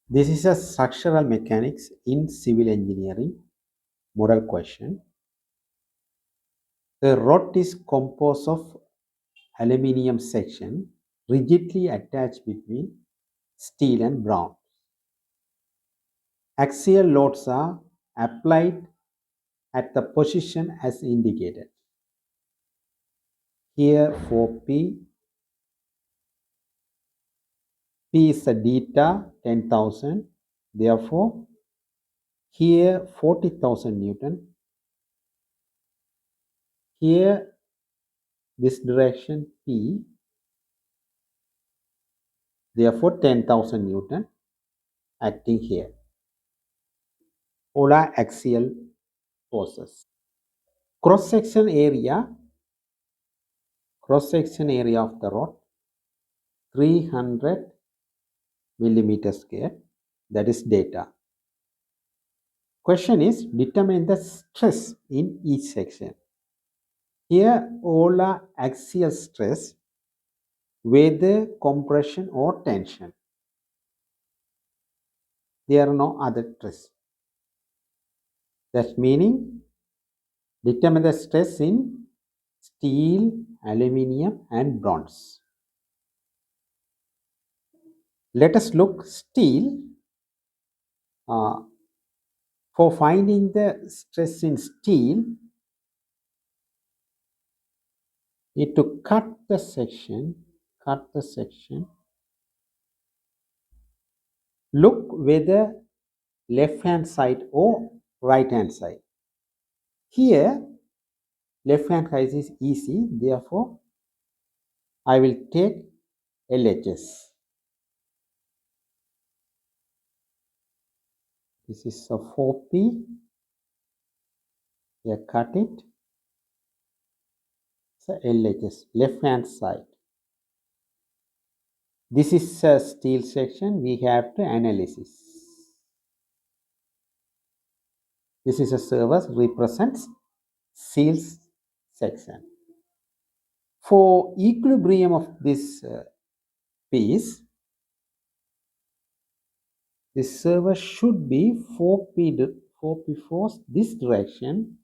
This is a structural mechanics in civil engineering model question. The rod is composed of aluminium section rigidly attached between steel and bronze. Axial loads are applied at the position as indicated. Here for P is a delta 10,000. Therefore, here 40,000 Newton. Here this direction P, therefore 10,000 Newton acting here. All are axial forces. Cross-section area of the rod 300 millimeter square, that is data. Question is determine the stress in each section. Here all are axial stress, whether compression or tension. There are no other stress. That meaning determine the stress in steel, aluminium and bronze. Let us look steel. For finding the stress in steel, need to cut the section. Look whether left hand side or right hand side. Here left hand side is easy, therefore I will take LHS. This is a 4P. Here cut it. So LHS, left hand side. This is a steel section. We have to analysis. This is a surface represents steel section. For equilibrium of this piece, this surface should be 4P force this direction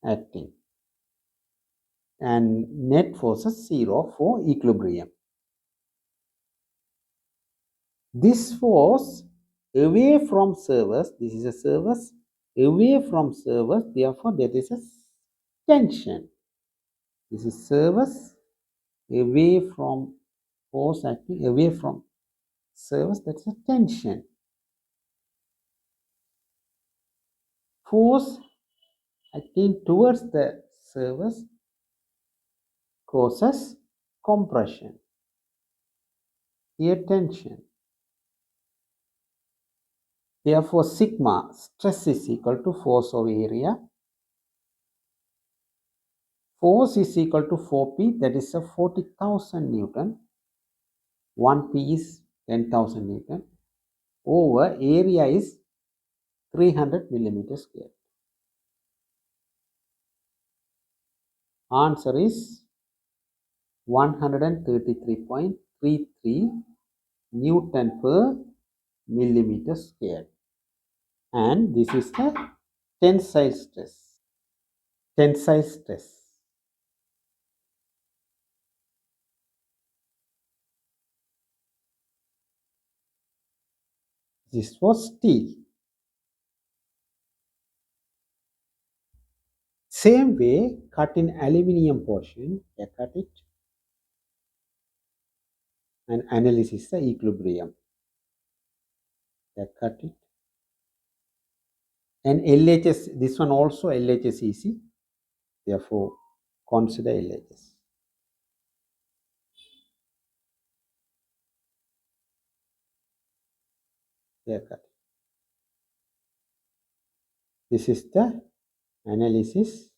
acting, and net force is 0 for equilibrium. This force away from surface, this is a surface away from surface, therefore that is a tension. This is surface away from force acting away from surface, that's a tension. Force acting towards the surface causes compression. Here tension. Therefore, sigma stress is equal to force over area. Force is equal to 4P, that is a 40,000 Newton. 1P is 10,000 Newton. Over area is 300 millimeter square. Answer is 133.33 Newton per millimeter square. And this is the tensile stress. Tensile stress. This was steel. Same way, cut in aluminium portion, cut it and analysis the equilibrium. Cut it. And LHS, this one also LHS easy. Therefore, consider LHS. Cut. This is the analysis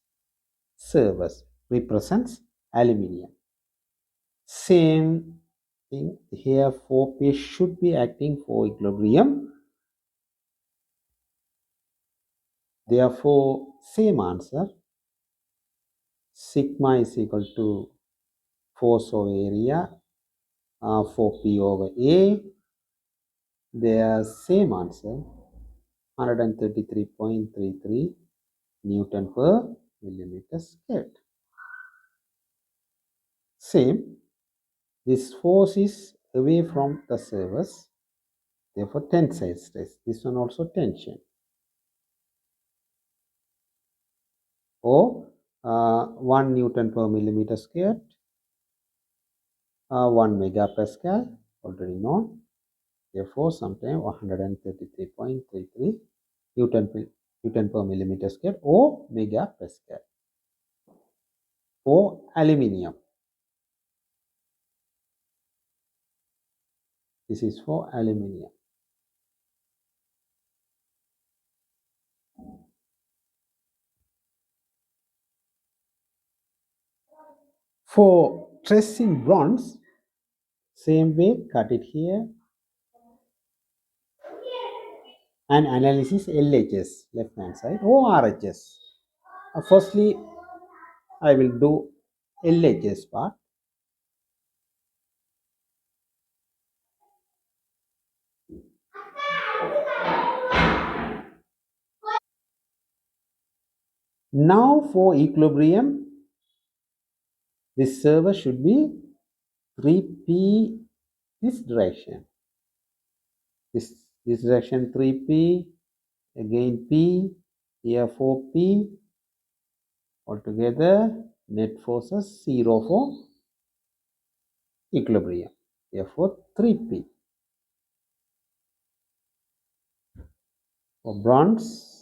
surface represents aluminium. Same thing here, 4P should be acting for equilibrium. Therefore, same answer. Sigma is equal to force over area 4P over A. they are same answer, 133.33 Newton per millimeter squared. Same, this force is away from the surface, therefore tensile stress. This one also tension. Or 1 Newton per millimeter squared, 1 megapascal, already known. Therefore, sometime 133.33 Newton per millimeter squared or megapascal. For aluminium, this is for aluminium. For stressing bronze, same way, cut it here and analysis LHS, left hand side, or RHS. Firstly, I will do LHS part. Now for equilibrium, this server should be 3p this direction. This direction 3p, again p, here 4p, altogether net forces 0 for equilibrium. Therefore 3p. For bronze,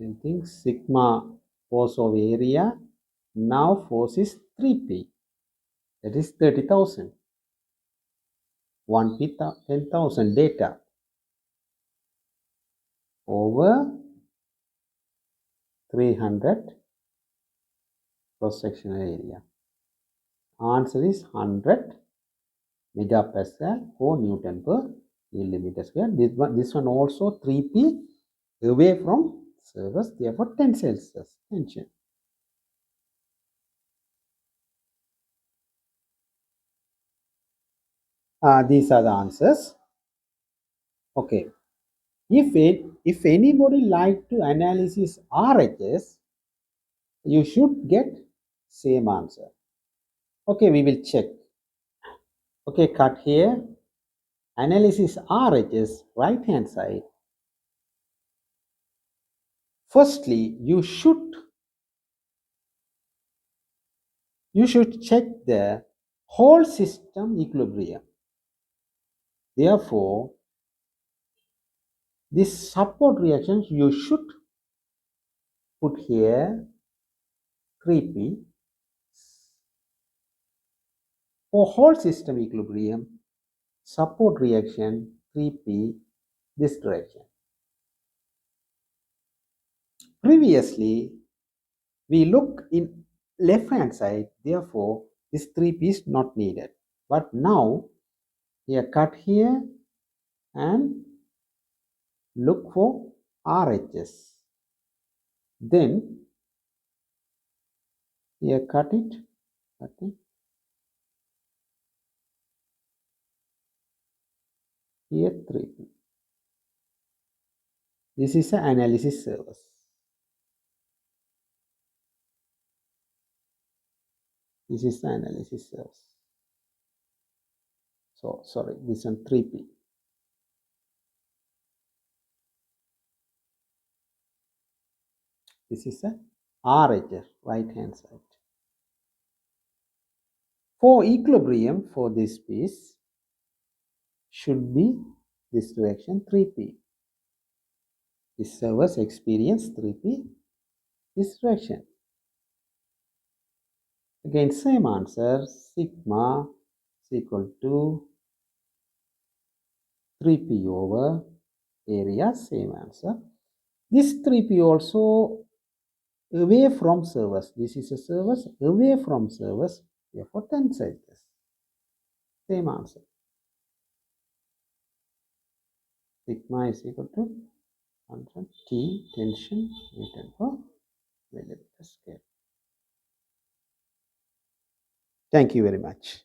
same thing, sigma force of area. Now force is 3p, that is 30,000. 1p 10,000 data over 300 cross-sectional area. Answer is 100 megapascal or Newton per millimeter square. This one also 3p away from surface, therefore tensile stress, tension. These are the answers. Okay. If anybody like to analysis RHS, you should get same answer. Okay, we will check. Okay, cut here. Analysis RHS, right hand side. Firstly, you should check the whole system equilibrium. Therefore, this support reactions you should put here 3p. For whole system equilibrium, support reaction 3p this direction. Previously, we look in left hand side, therefore this 3p is not needed. But now, here cut here and look for RHS. Then here cut it. Here 3p. This is an analysis service. This is the analysis service. So sorry, this one 3p. This is a RHS, right hand side. For equilibrium for this piece should be this direction 3p. This service experience 3p this direction. Again same answer, sigma is equal to 3p over area, same answer. This 3p also away from surface. This is a surface away from surface, therefore tensile test. Same answer. Sigma is equal to 100 T tension Newton per millimeter square. Thank you very much.